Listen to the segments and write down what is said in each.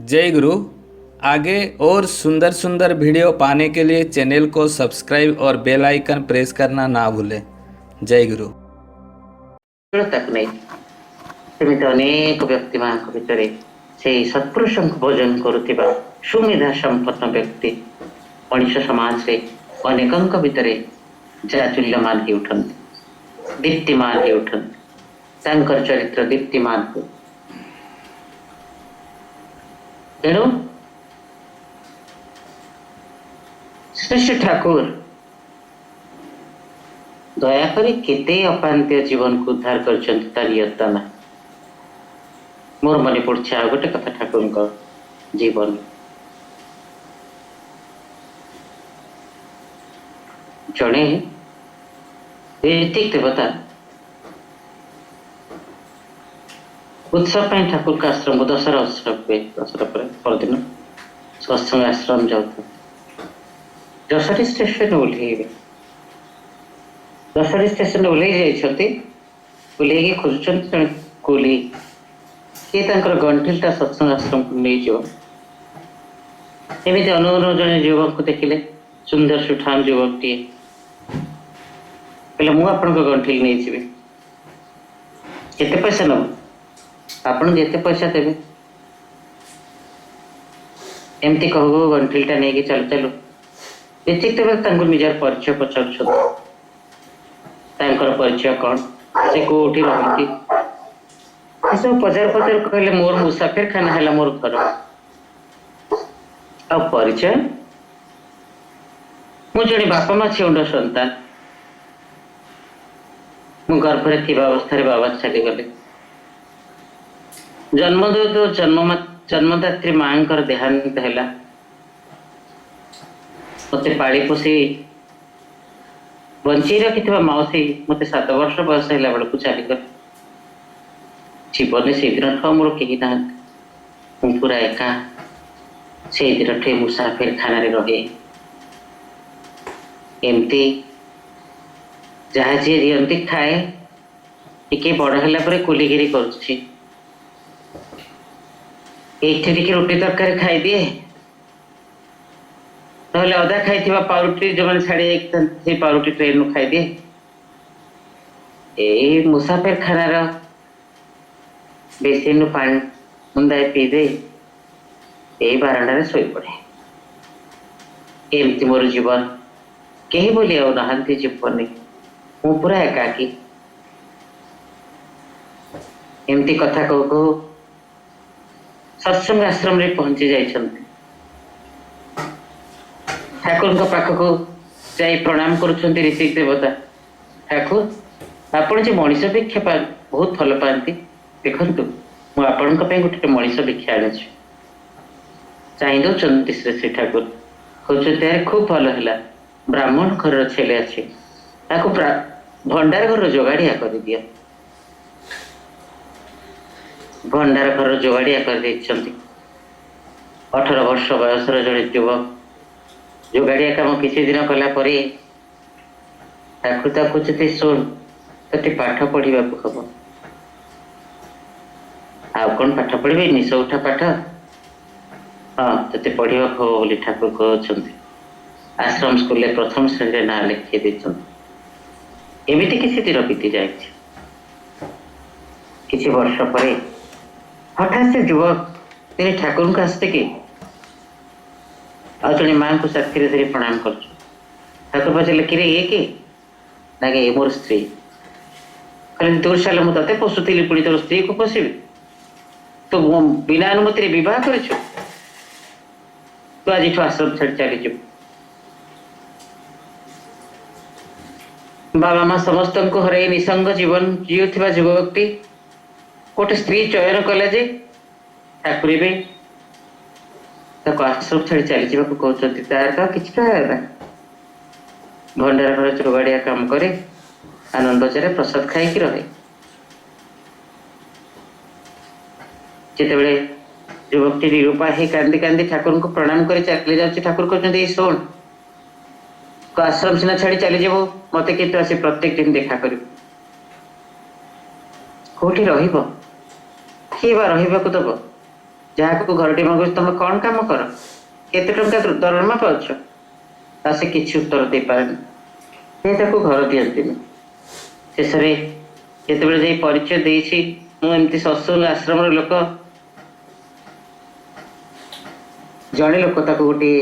जय गुरु। आगे और सुंदर सुंदर वीडियो पाने के लिए चैनल को सब्सक्राइब और बेल आइकन प्रेस करना ना भूलें। जय गुरु। ତାକୁ ନେଇ ସେମିତି ଅନେକ ବ୍ୟକ୍ତିମାନଙ୍କ ଭିତରେ ସେଇ ସତ୍ପୁରୁଷଙ୍କୁ ଭୋଜନ କରୁଥିବା ସୁମେଧା ସମ୍ପନ୍ନ ବ୍ୟକ୍ତି ମଣିଷ ସମାଜରେ ଅନେକଙ୍କ ଭିତରେ ଜାଚୁଲ୍ୟମାନ ହେଇ ଉଠନ୍ତି, ଦୀପ୍ତିମାନ ହେଇ ଉଠନ୍ତି। ତାଙ୍କର ଚରିତ୍ର ଦୀପ୍ତିମାନ ହୁଏ। ତେଣୁ ଶ୍ରୀ ଶ୍ରୀ ଠାକୁର ଦୟାକରି କେତେ ଅପାନ୍ତ୍ୟ ଜୀବନକୁ ଉଦ୍ଧାର କରିଛନ୍ତି ତା ନିୟତ ନା। ମୋର ମନେ ପଡୁଛି ଆଉ ଗୋଟେ କଥା ଠାକୁରଙ୍କ ଜୀବନ। ଜଣେ ଋତିକ ଦେବତା ଉତ୍ସବ ପାଇଁ ଠାକୁରଙ୍କ ଆଶ୍ରମ ଦଶହରା ଉତ୍ସବ ହୁଏ। ଦଶହରା ପରେ ପରଦିନ ସତ୍ସଙ୍ଗ ଆଶ୍ରମ ଯାଉଥିଲେ। ଯଶୋରୀ ଷ୍ଟେସନ ଓହ୍ଲେଇବେ। ଯଶୋରୀ ଷ୍ଟେସନ ଓହ୍ଲେଇ ଯାଇଛନ୍ତି। ଓହ୍ଲେଇକି ଖୋଜୁଛନ୍ତି ଜଣେ କୁଲି କିଏ ତାଙ୍କର ଗଣ୍ଠିଲଟା ସତ୍ସଙ୍ଗ ଆଶ୍ରମକୁ ନେଇଯିବ। ଏମିତି ଅନୁଗୁଣ ଜଣେ ଯୁବକକୁ ଦେଖିଲେ, ସୁନ୍ଦର ସୁଠାମ ଯୁବକଟିଏ। କହିଲେ ମୁଁ ଆପଣଙ୍କ ଗଣ୍ଠିଲ ନେଇଯିବି। କେତେ ପଇସା ନେବ? ଆପଣ ଯେତେ ପଇସା ଦେବେ। ଏମିତି କହୁ ଗଣ୍ଠିଲଟା ନେଇକି ଚାଲୁ ଚାଲୁ ଋତିକ ଦେବତା ତାଙ୍କୁ ନିଜର ପରିଚୟ ପଚାରୁଛନ୍ତି। ତାଙ୍କର ପରିଚୟ କ'ଣ, ସେ କୋଉଠି ରହନ୍ତି, ଏସବୁ ପଚାର ପଚାର କହିଲେ ମୋର ମୁସାଫିରଖାନା ହେଲା ମୋର ଘର। ଆଉ ପରିଚୟ? ମୁଁ ଜଣେ ବାପା ମା ଛେଉଣ୍ଡ ସନ୍ତାନ। ମୁଁ ଗର୍ଭରେ ଥିବା ଅବସ୍ଥାରେ ବାବା ଚାଲିଗଲେ। ଜନ୍ମଦାତ୍ରୀ ମାଙ୍କର ଦେହାନ୍ତ ହେଲା। ମତେ ପାଳି ପୋଷି ବଞ୍ଚେଇ ରଖିଥିବା ମାଉସୀ ମତେ 7 ବର୍ଷ ବୟସ ହେଲା ବେଳକୁ ଚାଲିଗଲେ। ଜୀବନରେ ସେଇଦିନଠୁ ମୋର କେହି ନାହାନ୍ତି। ମୁଁ ପୁରା ଏକା। ସେଇଦିନଠୁ ମୁସାଫିରଖାନାରେ ରହେ। ଏମିତି ଯାହା ଯିଏ ଦିଅନ୍ତି ଖାଏ। ଟିକେ ବଡ ହେଲା ପରେ କୁଲିଗିରି କରୁଛି। ଏଇଠି ଟିକେ ରୁଟି ତରକାରୀ ଖାଇଦିଏ, ନହେଲେ ଅଧା ଖାଇଥିବା ପାଉରୁଟି ଯୋଉମାନେ ଛାଡି ଯାଇଥାନ୍ତି ସେଇ ପାଉରୁଟି ଟ୍ରେନରୁ ଖାଇଦିଏ। ଏଇ ମୁସାଫିରଖାନାର ବେସିନରୁ ପାଣି ମୁନ୍ଦାଏ ପିଇଦେଇ ଏଇ ବାରଣ୍ଡାରେ ଶୋଇପଡେ। ଏମିତି ମୋର ଜୀବନ। କେହି ବୋଲି ଆଉ ନାହାନ୍ତି ଜୀବନରେ। ମୁଁ ପୁରା ଏକାକୀ। ଏମିତି କଥା କହୁ କହୁ ସତ୍ସଙ୍ଗ ଆଶ୍ରମରେ ପହଞ୍ଚି ଯାଇଛନ୍ତି। ଠାକୁରଙ୍କ ପାଖକୁ ଯାଇ ପ୍ରଣାମ କରୁଛନ୍ତି ଋତିକ ଦେବତା। ଠାକୁର, ଆପଣ ଯେ ମଣିଷ ଭିକ୍ଷା ବହୁତ ଭଲ ପାଆନ୍ତି, ଦେଖନ୍ତୁ ମୁଁ ଆପଣଙ୍କ ପାଇଁ ଗୋଟେ ମଣିଷ ଭିକ୍ଷା ଆଣିଛି। ଚାହିଁ ଦଉଛନ୍ତି ଶ୍ରୀ ଶ୍ରୀ ଠାକୁର। କହୁଛନ୍ତି ଆରେ ଖୁବ ଭଲ ହେଲା, ବ୍ରାହ୍ମଣ ଘରର ছেলে ଅଛି, ତାକୁ ଭଣ୍ଡାର ଘରର ଯୋଗାଡିଆ କରିଦିଅ। ଭଣ୍ଡାର ଘରର ଯୋଗାଡିଆ କରିଦେଇଛନ୍ତି। 18 ବର୍ଷ ବୟସର ଜଣେ ଯୁବକ ଯୋଗାଡିଆ କାମ କିଛି ଦିନ କଲା ପରେ ଠାକୁର ତାକୁ କହୁଛନ୍ତି ଶୁଣ, ତତେ ପାଠ ପଢିବାକୁ ହବ। ଆଉ କ'ଣ ପାଠ ପଢିବି? ନିଶ ଉଠା ପାଠ? ହଁ, ତତେ ପଢିବାକୁ ହବ ବୋଲି ଠାକୁର କହୁଛନ୍ତି। ଆଶ୍ରମ ସ୍କୁଲରେ ପ୍ରଥମ ଶ୍ରେଣୀରେ ନାଁ ଲେଖେଇ ଦେଇଛନ୍ତି। ଏମିତି କିଛି ଦିନ ବିତି ଯାଇଛି। କିଛି ବର୍ଷ ପରେ ହଠାତ୍ ସେ ଯୁବକ ଦିନେ ଠାକୁରଙ୍କ ଆସିକି ଆଉ ଜଣେ ମାଙ୍କୁ ସାଥିରେ ଧରି ପ୍ରଣାମ କରୁଛୁ। ଠାକୁର ପଚାରିଲେ କିରେ ଇଏ କି? ନା ଏ ମୋର ସ୍ତ୍ରୀ। କହିଲେ ତୋର ସାଲେ ମୁଁ ତତେ ପୋଷୁଥିଲି, ପୁଣି ତୋର ସ୍ତ୍ରୀକୁ ପୋଷିବି? ତୁ ବିନା ଅନୁମତିରେ ବିବାହ କରିଛୁ? ତୁ ଆଜିଠୁ ଆଶ୍ରମ ଛାଡି ଚାଲିଯିବୁ। ବାବା ମା ସମସ୍ତଙ୍କୁ ହରାଇ ନିସଙ୍ଗ ଜୀବନ ଜିଉଥିବା ଯୁବକଟି ଗୋଟେ ସ୍ତ୍ରୀ ଚୟନ କଲା ଯେ ଠାକୁର ବି ତାକୁ ଆଶ୍ରମ ଛାଡି ଚାଲିଯିବାକୁ କହୁଛନ୍ତି। ତାର ତ କିଛି ନା ଭଣ୍ଡାର ଘର ଯୋଗାଡିଆ କାମ କରେ, ଆନନ୍ଦରେ ପ୍ରସାଦ ଖାଇକି ରହେ। ଯେତେବେଳେ ଯୁବକଟି ନିରୂପା ହେଇ କାନ୍ଦି କାନ୍ଦି ଠାକୁରଙ୍କୁ ପ୍ରଣାମ କରି ଚାଲି ଯାଉଛି, ଠାକୁର କହୁଛନ୍ତି ଶୁଣ, ଆଶ୍ରମ ସିନା ଛାଡି ଚାଲିଯିବୁ, ମତେ କିନ୍ତୁ ଆସି ପ୍ରତ୍ୟେକ ଦିନ ଦେଖା କରିବୁ। କୋଉଠି ରହିବ? କିଏ ବା ରହିବାକୁ ଦବ? ଯାହାକୁ ଘରଟି ମାଗୁଛି ତମେ କଣ କାମ କର, କେତେ ଟଙ୍କା ଦରମା ପାଉଛ, ତା ସେ କିଛି ଉତ୍ତର ଦେଇପାରେନି। ସେ ତାକୁ ଘର ଦିଅନ୍ତିନି। ଶେଷରେ ଯେତେବେଳେ ଯାଇ ପରିଚୟ ଦେଇଛି ମୁଁ ଏମିତି ସତ୍ସଙ୍ଗ ଆଶ୍ରମର ଲୋକ, ଜଣେ ଲୋକ ତାକୁ ଗୋଟିଏ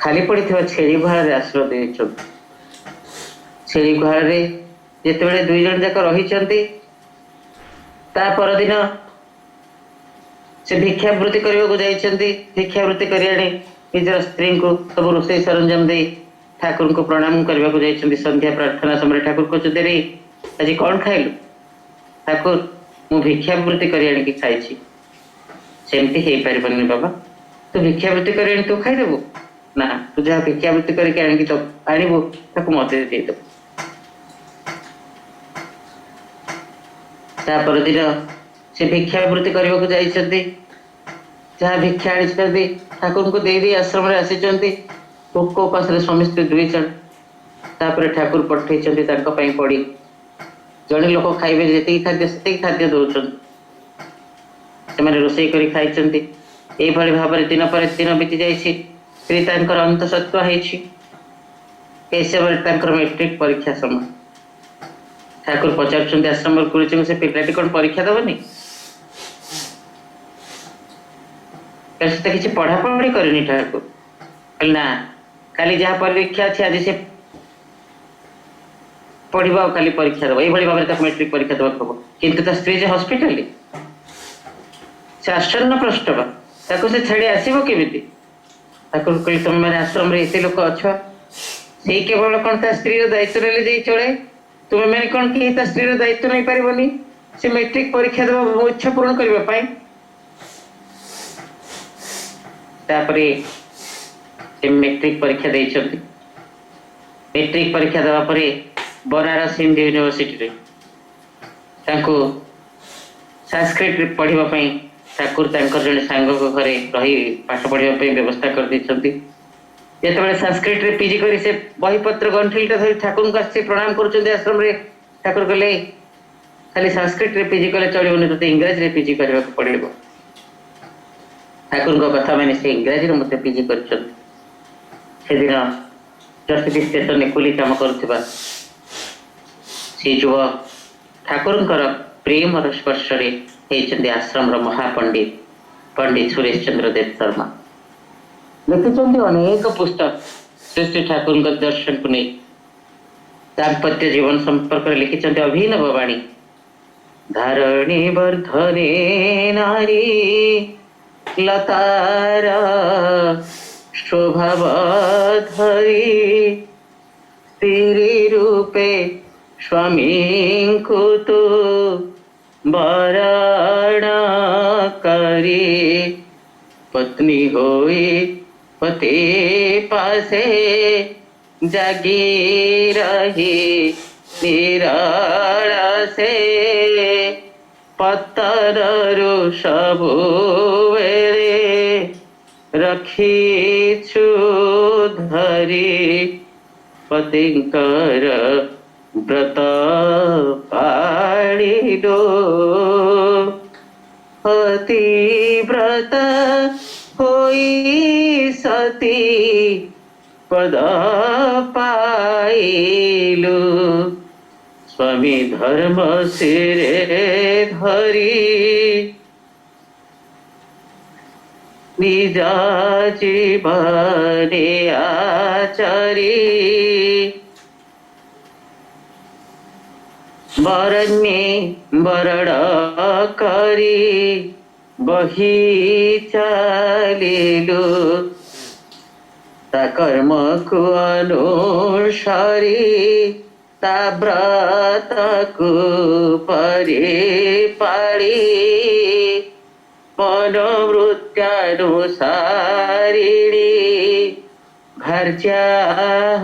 ଖାଲି ପଡିଥିବା ଛେଳି ଗୁହାଳରେ ଆଶ୍ରୟ ଦେଇଛନ୍ତି। ଛେଳି ଗୁହାଳରେ ଯେତେବେଳେ 2 ଜଣ ଯାକ ରହିଛନ୍ତି, ତା ପରଦିନ ସେ ଭିକ୍ଷାବୃତ୍ତି କରିବାକୁ ଯାଇଛନ୍ତି। ଭିକ୍ଷାବୃତ୍ତି କରି ଆଣି ନିଜର ସ୍ତ୍ରୀଙ୍କୁ ସବୁ ରୋଷେଇ ସରଞ୍ଜାମ ଦେଇ ଠାକୁରଙ୍କୁ ପ୍ରଣାମ କରିବାକୁ ଯାଇଛନ୍ତି। ସନ୍ଧ୍ୟା ପ୍ରାର୍ଥନା ସମୟରେ ଠାକୁର କହୁଛନ୍ତି, ରେ ଆଜି କଣ ଖାଇଲୁ? ଠାକୁର, ମୁଁ ଭିକ୍ଷାବୃତ୍ତି କରି ଆଣିକି ଖାଇଛି। ସେମିତି ହେଇପାରିବନି ବାବା, ତୁ ଭିକ୍ଷାବୃତ୍ତି କରି ଆଣି ତୁ ଖାଇଦେବୁ ନା, ତୁ ଯାହା ଭିକ୍ଷାବୃତ୍ତି କରିକି ଆଣିକି ଆଣିବୁ ତାକୁ ମତେ ଦେଇଦେବୁ। ତା ପରଦିନ ସେ ଭିକ୍ଷାବୃତ୍ତି କରିବାକୁ ଯାଇଛନ୍ତି। ଯାହା ଭିକ୍ଷା ଆଣିଛନ୍ତି ଠାକୁରଙ୍କୁ ଦେଇ ଆଶ୍ରମରେ ଆସିଛନ୍ତି। ଭୋକ ଉପାସରେ ସମସ୍ତେ 2 ଜଣ। ତାପରେ ଠାକୁର ପଠେଇଛନ୍ତି ତାଙ୍କ ପାଇଁ ପଡି, ଜଣେ ଲୋକ ଖାଇବେ ଯେତିକି ଖାଦ୍ୟ ସେତିକି ଖାଦ୍ୟ ଦଉଛନ୍ତି। ସେମାନେ ରୋଷେଇ କରି ଖାଇଛନ୍ତି। ଏଇଭଳି ଭାବରେ ଦିନ ପରେ ଦିନ ବିତି ଯାଇଛି। ସ୍ତ୍ରୀ ତାଙ୍କର ଅନ୍ତଃସତ୍ତ୍ୱା ହେଇଛି। ଏହି ସମୟରେ ତାଙ୍କର ମେଟ୍ରିକ ପରୀକ୍ଷା ସମୟ। ଠାକୁର ପଚାରୁଛନ୍ତି ଆଶ୍ରମର ଗୁରୁଜୀଙ୍କୁ, ସେ ପିଲାଟି କଣ ପରୀକ୍ଷା ଦେବନି? ସେ ତ କିଛି ପଢାପଢି କରିନି। ଠାକୁର କହିଲେ, ନା, କାଲି ଯାହା ପରୀକ୍ଷା ଅଛି ଆଜି ସେ ପଢିବ ଆଉ କାଲି ପରୀକ୍ଷା ଦେବ। ଏଇଭଳି ଭାବରେ ତାକୁ ମେଟ୍ରିକ ପରୀକ୍ଷା ଦେବାକୁ ହବ। କିନ୍ତୁ ତା ସ୍ତ୍ରୀ ଯେ ହସ୍ପିଟାଲରେ, ସେ ଆଶ୍ଚର୍ଯ୍ୟ ପ୍ରଶ୍ନ, ତାକୁ ସେ ଛାଡି ଆସିବ କେମିତି? ଠାକୁର କହିଲେ, ତମେ ମାନେ ଆଶ୍ରମରେ ଏତେ ଲୋକ ଅଛ, ସେଇ କେବଳ କଣ ତା ସ୍ତ୍ରୀର ଦାୟିତ୍ୱ ନେଲେ ଯାଇ ଚଳେ? ତୁମେ ମାନେ କଣ କେହି ତା ସ୍ତ୍ରୀର ଦାୟିତ୍ୱ ନେଇପାରିବନି? ସେ ମେଟ୍ରିକ ପରୀକ୍ଷା ଦେବା ଇଚ୍ଛା ପୂରଣ କରିବା ପାଇଁ। ତାପରେ ସେ ମେଟ୍ରିକ ପରୀକ୍ଷା ଦେଇଛନ୍ତି। ମେଟ୍ରିକ ପରୀକ୍ଷା ଦେବା ପରେ ବନାରସ ହିନ୍ଦୁ ୟୁନିଭର୍ସିଟିରେ ତାଙ୍କୁ ସାଂସ୍କ୍ରିଟ ପଢିବା ପାଇଁ ଠାକୁର ତାଙ୍କର ଜଣେ ସାଙ୍ଗଙ୍କ ଘରେ ରହି ପାଠ ପଢିବା ପାଇଁ ବ୍ୟବସ୍ଥା କରିଦେଇଛନ୍ତି। ଯେତେବେଳେ ସାଂସ୍କ୍ରିଟରେ ପିଜି କରି ସେ ବହିପତ୍ର ଗଣ୍ଠିଲଟା ଧରି ଠାକୁରଙ୍କୁ ଆସି ପ୍ରଣାମ କରୁଛନ୍ତି ଆଶ୍ରମରେ, ଠାକୁର କହିଲେ, ଖାଲି ସାଂସ୍କ୍ରିଟରେ ପିଜି କଲେ ଚଳିବନି, ତୋତେ ଇଂରାଜୀରେ ପିଜି କରିବାକୁ ପଡିବ। ଠାକୁରଙ୍କ କଥା ମାନେ ସେ ଇଂରାଜୀରେ ମୋତେ ପିଜି କରିଛନ୍ତି। ସେଦିନ ଜର୍ସିଟି ଷ୍ଟେସନରେ କୁଲି କାମ କରୁଥିବା ସେ ଯୁବ ଠାକୁରଙ୍କର ପ୍ରେମର ସ୍ପର୍ଶରେ ହେଇଛନ୍ତି ଆଶ୍ରମର ମହାପଣ୍ଡିତ ପଣ୍ଡିତ ସୁରେଶ ଚନ୍ଦ୍ର ଦେବ ଶର୍ମା। ଲେଖିଛନ୍ତି ଅନେକ ପୁସ୍ତକ ଶ୍ରୀ ଶ୍ରୀ ଠାକୁରଙ୍କ ଦର୍ଶନକୁ ନେଇ। ଦାମ୍ପତ୍ୟ ଜୀବନ ସମ୍ପର୍କରେ ଲିଖିଛନ୍ତି ଅଭିନବ ବାଣୀ। ଧାରଣୀ ବର୍ଦ୍ଧନେ ନାରୀ ଲତାର ଶୋଭା ଧରି, ସ୍ତ୍ରୀ ରୂପେ ସ୍ୱାମୀଙ୍କୁ ତୁ ବରଣ କରି, ପତ୍ନୀ ହୋଇ ପତି ପାଶେ ଜାଗି ରହି ନିରାଳସେ, ପତରରୁ ସବୁବେଳେ ରଖିଛୁ ଧରି, ପତିଙ୍କର ବ୍ରତ ପାଳିଲୁ, ପତିବ୍ରତ ହୋଇ ସତୀ ପଦ ପାଇଲୁ, ସ୍ୱାମୀ ଧର୍ମ ଶିରେ ଧରି, ନିଜ ଜୀବନେ ଆଚରି, ବରଣ୍ୟେ ବରଣ କରି ବହି ଚାଲିଲୁ, ତା କର୍ମକୁ ଅନୁସରି, ତା ବ୍ରତକୁ ପରିପାଳି, ମନୋବୃତ୍ତାନୁସାରିଣୀ ଭାର୍ଯ୍ୟା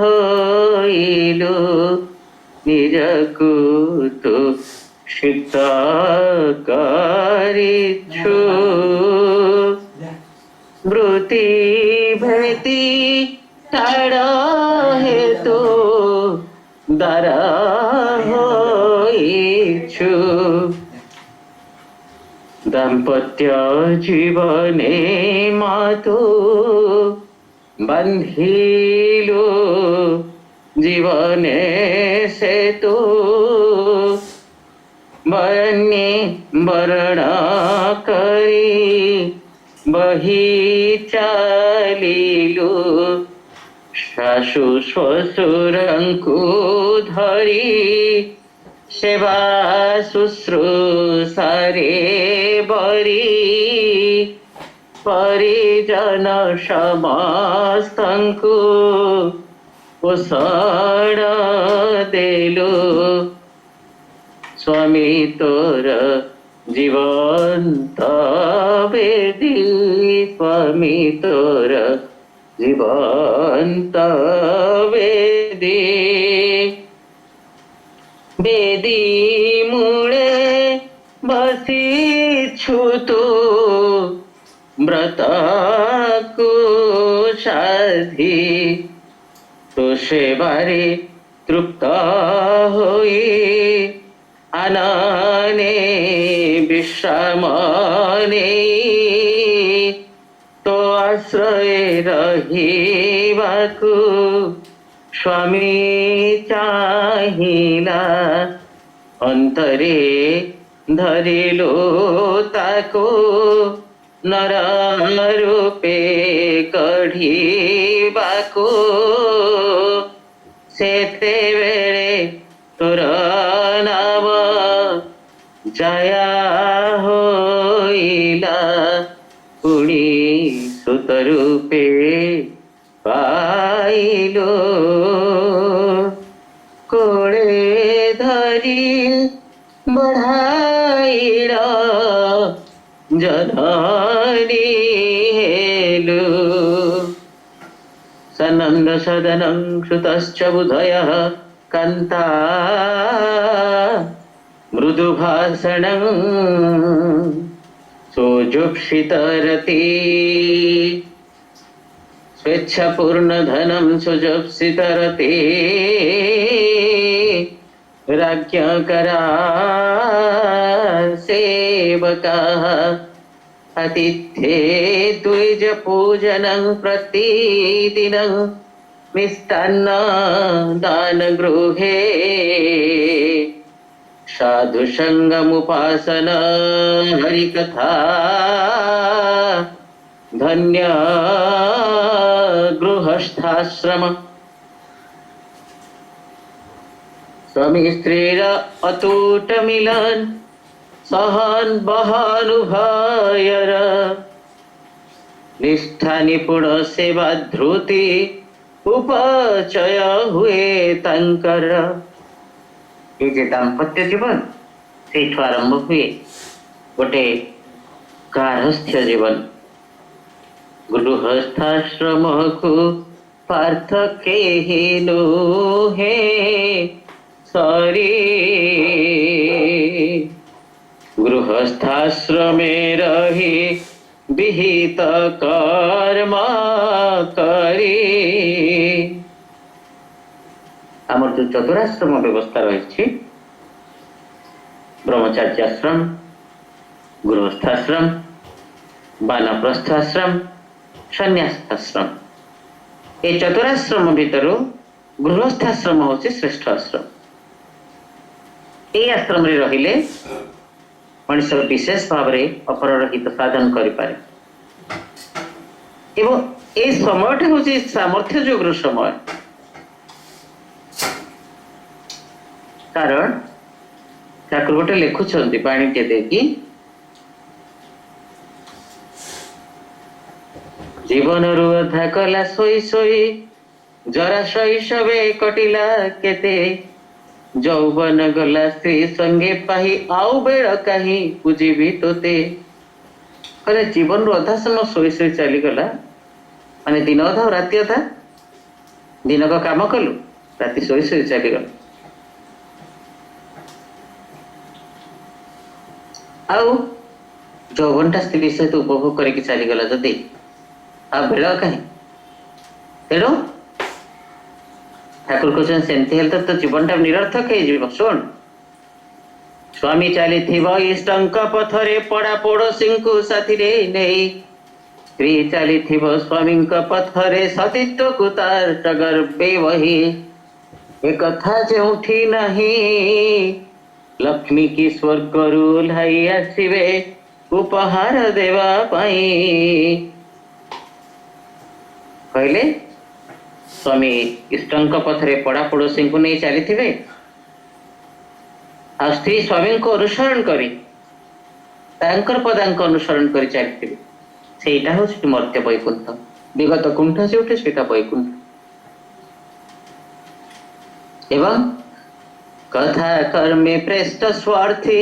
ହୋଇଲୁ, ନିଜକୁ ତୁ ସିଦ୍ଧ କରିଛୁ, ମୃତ୍ୟୁ ଭେତି ଛାଡ଼ ହେତୁ ଦାର ହୋଇଛୁ, दाम्पत्य जीवने मातु बन्धिलो जीवने सेतु बरण्ये बरण करी बही चालिलु शाशु श्वशुरंकु धरी सेवा शुश्रूषारे बरी परिजन समस्तंकु पोषण देलु स्वामी तोर जीवंत वेदी स्वामी तोर जीवंत वेदी वेदी मूळे बसिछु तू व्रतकु साधी तो सेवारे तृप्त होई आनने विश्रामने तो आश्रय रहिबाकु स्वामी चाहिला अंतरे धरिलो ताको नर रूपे कढ़िबाको सेते बेले तोर नाम जया होइला पुणी सुत रूपे पाइलो कोड़े धरी बढ़ाइला जननी हेलु सनंद सदनं श्रुतश्च बुधयः कान्ता मृदुभाषणं सुजुप्सितरति स्वेच्छापूर्णधनं सुजुप्सितरति राज्ञकरा सेवकाः अतिथ्ये द्विज पूजनं प्रतिदिनं मिष्टान्न दान गृहे साधु संगमुपासन हरिकथा धन्य गृहस्थाश्रम स्वामी स्त्रीर अतूट मिलन सहन बहानुभयर निष्ठा निपुण सेवा ध्रुति उपचय हुए तंकर ये जे दाम्पत्य जीवन से आरंभ हुए गोटे गार्हस्थ्य जीवन गृहस्थाश्रम को पार्थ के नुहे सरी गृहस्थाश्रमे रही विहित कर्म करी आमर जो चतुराश्रम व्यवस्था रही ब्रह्मचार्याश्रम गृहस्थाश्रम वानप्रस्थाश्रम सन्यासाश्रम ये चतुराश्रम भितर गृहस्थाश्रम हूँ श्रेष्ठ आश्रम ये आश्रम रहिले मनुष्य विशेष भाव में अपरर हित साधन करें एवं ये समयटा हूँ सामर्थ्य जोगर समय कारण ठाकुर गोटे लिखुंट पाणीटे देखी जीवन अधा कला सोई सोई जरा शैशवे कटिला केते যৌবন গলা স্ত্রী সঙ্গে পাহি আউ বেড় কাহি বুঝিবি তোতে কলে জীবন অধা সময় শোই শোই চালিগলা মানে দিন অধা রাতি অধা দিনক কাম কলু রাতি শোই শোই চালিগল ଆଉ ଯୌବନଟା ସ୍ତ୍ରୀ ସହିତ ଉପଭୋଗ କରିକି ଚାଲିଗଲା ଯଦି ଆଉ ବେଳ କାହିଁ ତେଣୁ ठाकुर कहते सेमती हेल्थ तो जीवन टा निरर्थक है शुण स्वामी चली इष्टंक पथरे पड़ा पड़ोशी को साथी नहीं स्त्री चली स्वामी पथरे सतीत्व को तार टगर्बे वही एक कथा जोठी नहीं लक्ष्मी की स्वर्ग ओह्लाई आसवे उपहार देवा पाई कहले स्वामी इष्टंक पथरे पड़ा पड़ोशी को नहीं चली आ स्त्री स्वामी को अनुसरण करी पदांक अनुसरण कर चली सेटा हूँ मर्त्य वैकुंठ विगत कुंठ से उठे सेटा वैकुंठ एवं कथा कर्मे प्रेष्ठ स्वार्थी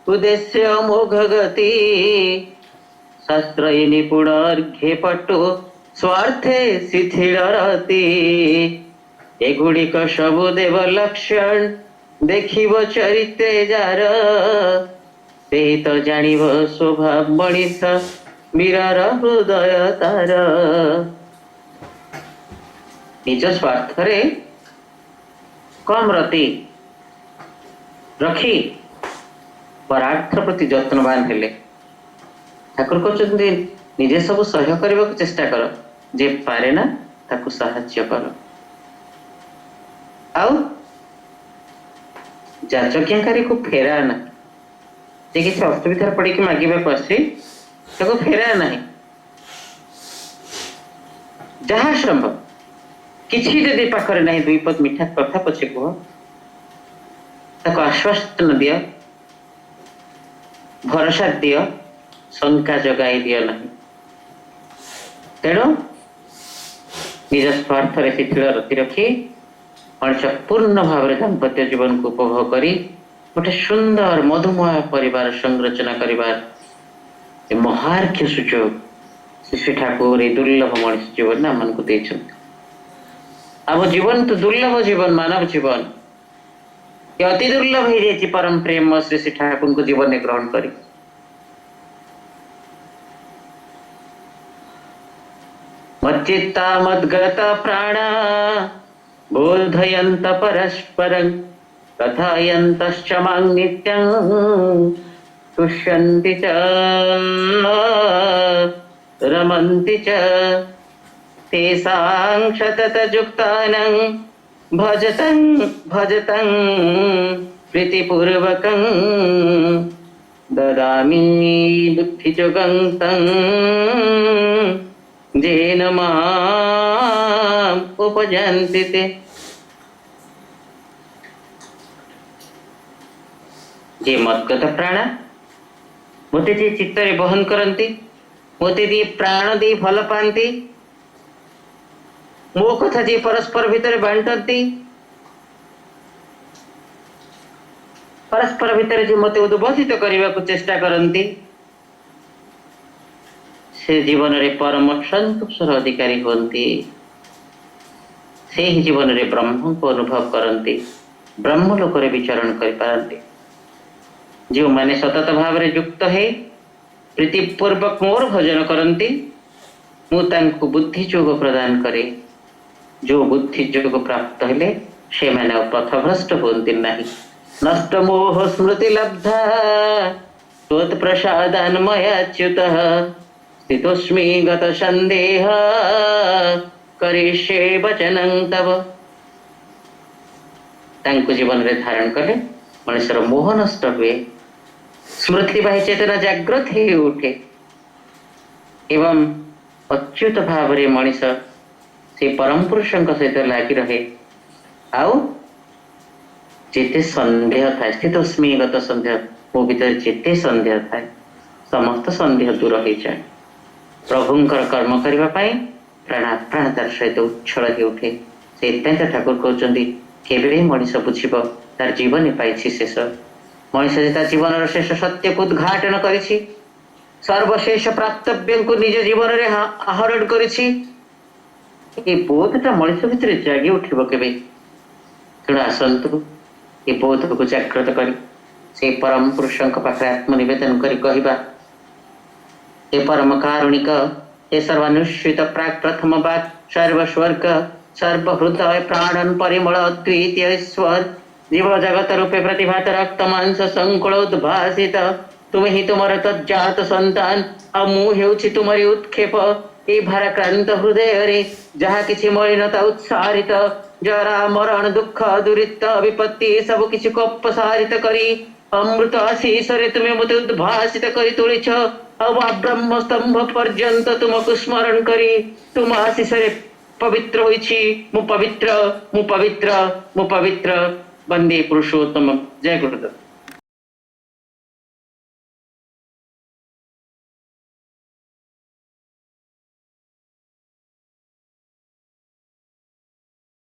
उद्देश्य अमोघ गति शास्त्र निपुण अर्घ्य पटु स्वार्थे शिथिल रति एगुड़िक सबु देव लक्षण देखिब चरित्रे जार से तो जानिब स्वभाव मनीष वीरर हृदय तार निज स्वार्थ रे कम रति रखी परार्थ प्रति जत्नवान हेले ठाकुर कहते निजे सब सह्य करने को चेष्टा कर जे पारे ना ताकू साहाय्य कर आउ जाचक्यांकारी को फेरा ना जे किसी असुविधा पड़ी कि मागिबा को आसी ताको फेरा ना जहाँ संभव किसी जदि पाखरे नहीं दुई पद मिठा कथा पछे कह ताको आश्वासन दियो भरोसा दियो शंका जगाई दियो नहीं तेणु निज स्वार्थ रे शिथिल रति रखी मनुष्य पूर्ण भाव दाम्पत्य जीवन को उपभोग करी गोटे सुंदर मधुमय परिवार संरचना करिवार महार्घ्य सुजोग श्री ठाकुर दुर्लभ मनुष्य जीवन आम को आम जीवन तो दुर्लभ जीवन मानव जीवन ये अति दुर्लभ हो जाए परम प्रेम श्री श्री ठाकुर को जीवन में ग्रहण करी मच्चित्ता मद्गत प्राणा बोधयन्त परस्परं कथयन्तश्च मां नित्यं तुष्यन्ति च रमन्ति च तेषां सततयुक्तानां भजतं प्रीतिपूर्वकं ददामि बुद्धियुगं तं जेन माम् उपजन्ति ते जे मद्गत प्राणा मोते जे चित्तरे बहन करती मोते दी प्राण दी भल पाती मो कथा जे परस्पर भितर बांटती परस्पर भितर जे मते उद्बोधित करने को चेष्टा करती से जीवन रे परम संतोषर अधिकारी होती से ही जीवन रे ब्रह्म को अनुभव करती ब्रह्मलोक रे विचरण कर पारती जो माने सतत भाव रे युक्त है प्रीतिपूर्वक मोर भजन करती मु तांको बुद्धि जोग प्रदान करे जो बुद्धि जोग प्राप्त हेले से माने पथभ्रष्ट होती नहीं नष्ट मोह स्मृति लब्धा त्वत्प्रसादान् मयाच्युतः स्थितोऽस्मि गत संदेह करिष्ये वचनं तव तांको जीवन रे धारण कले मनुष्यर मोह नष्ट हुए स्मृति बाह्य चेतना जागृत ही उठे एवं अच्युत भाव रे मनुष्य से परम पुरुष सहित लगी रहे आउ जेते संदेह था स्थितोऽस्मि गत संदेह मो भीतर जेते संदेह था समस्त संदेह दूर हो जाए प्रभुंकर कर्म करने प्राणाप्राणतार सहित उच्छल हो उठे से ठाकुर कहते केवे मनीष बुझब तार जीवन पाई शेष मनीष तार जीवन शेष सत्य को उद्घाटन कर सर्वशेष प्राप्तव्य को निज जीवन में आहरण कर बोधटा मनीष भितर जागी उठब के तेणु आसतु ये बोध को जागृत कर से परम पुरुषों पाखे आत्मनिवेदन कर कहवा हे परम कारुणिक हे सर्वानुष्ठित प्राक प्रथम बात सर्वस्वर्ग सर्वहृदय प्राणन परिमल अद्वितीय ईश्वर जीव जगत रूपे प्रतिभात रक्त मांस संकुल उद्भासित तुमे ही तुमर तज्जात संतान ଆଉ ମୁଁ ହେଉଛି ତୁମରି ଉତ୍କ୍ଷେପ ଏଇ ଭାରାକ୍ରାନ୍ତ ହୃଦୟରେ ଯାହା କିଛି ମଳିନତା ଉତ୍ସାରିତ ଜରା ମରଣ ଦୁଃଖ ଦୁରିତ ବିପତ୍ତି ସବୁ କିଛିକୁ ଅପସାରିତ କରି ଅମୃତ ଆଶିଷରେ ତୁମେ ମୋତେ ଉଦ୍ଭାସିତ କରି ତୁଳିଛ ଆଉ ବ୍ରହ୍ମ ସ୍ତମ୍ଭ ପର୍ଯ୍ୟନ୍ତ ତୁମକୁ ସ୍ମରଣ କରି ତୁମ ଆଶିଷରେ ପବିତ୍ର ହୋଇଛି ମୁଁ ପବିତ୍ର ମୁଁ ପବିତ୍ର ମୁଁ ପବିତ୍ର ବନ୍ଦେ ପୁରୁଷୋତ୍ତମ ଜୟ ଗୁରୁଦେବ।